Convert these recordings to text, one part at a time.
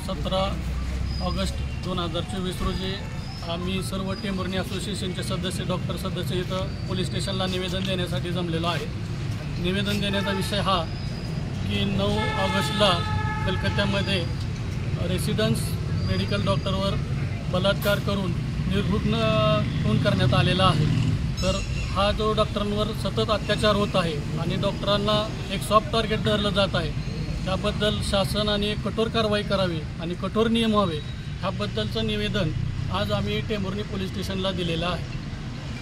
17 August 2024 रोजी आम्ही सर्व टेंभुर्णी असोसिएशनचे सदस्य इथं पोलीस स्टेशनला निवेदन देण्यासाठी जमलेलो आहे। निवेदन देण्याचा विषय हा की 9 ऑगस्टला कलकत्त्यामध्ये रेसिडेन्स मेडिकल डॉक्टरवर बलात्कार करून निर्घृण खून करण्यात आलेला आहे। तर हा जो डॉक्टरांवर सतत अत्याचार होत आहे आणि डॉक्टरांना एक सॉफ्ट टार्गेट धरलं जात आहे, त्याबद्दल शासनाने कठोर कारवाई करावी आणि कठोर नियम व्हावे ह्याबद्दलचं निवेदन आज आम्ही टेंभुर्णी पोलीस स्टेशनला दिलेलं आहे।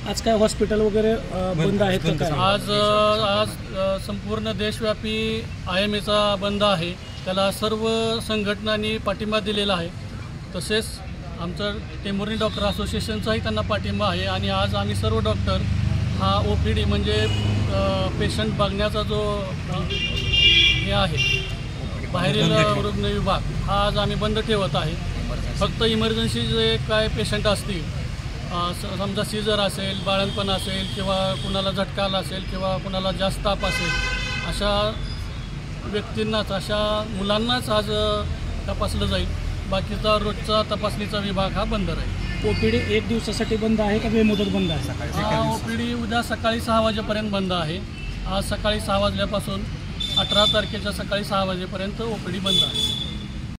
आज काय हॉस्पिटल वगैरे बंद आहेत का काय? आज संपूर्ण देशव्यापी IMAचा बंद आहे, त्याला सर्व संघटनांनी पाठिंबा दिलेला आहे। तसेच आमचं टेंभुर्णी डॉक्टर असोसिएशनचाही त्यांना पाठिंबा आहे आणि आज आम्ही सर्व डॉक्टर हा OPD म्हणजे पेशंट बघण्याचा जो हे आहे बाहेरील रुग्ण विभाग हा आज आम्ही बंद ठेवत आहे। फक्त इमर्जन्सी जे काय पेशंट असतील, समजा सीझर असेल, बाळंतपण असेल किंवा कुणाला झटका आला असेल किंवा कुणाला जास्त ताप असेल, अशा व्यक्तींनाच, अशा मुलांनाच आज तपासलं जाईल। बाकीचा रोजचा तपासणीचा विभाग हा बंद राहील। OPD 1 दिवसासाठी बंद आहे का बेमुदत बंद आहे? OPD उद्या सकाळी 6 वाजेपर्यंत बंद आहे। आज सकाळी 6 वाजल्यापासून 18 तारखेच्या सकाळी 6 वाजेपर्यंत OPD बंद आहे।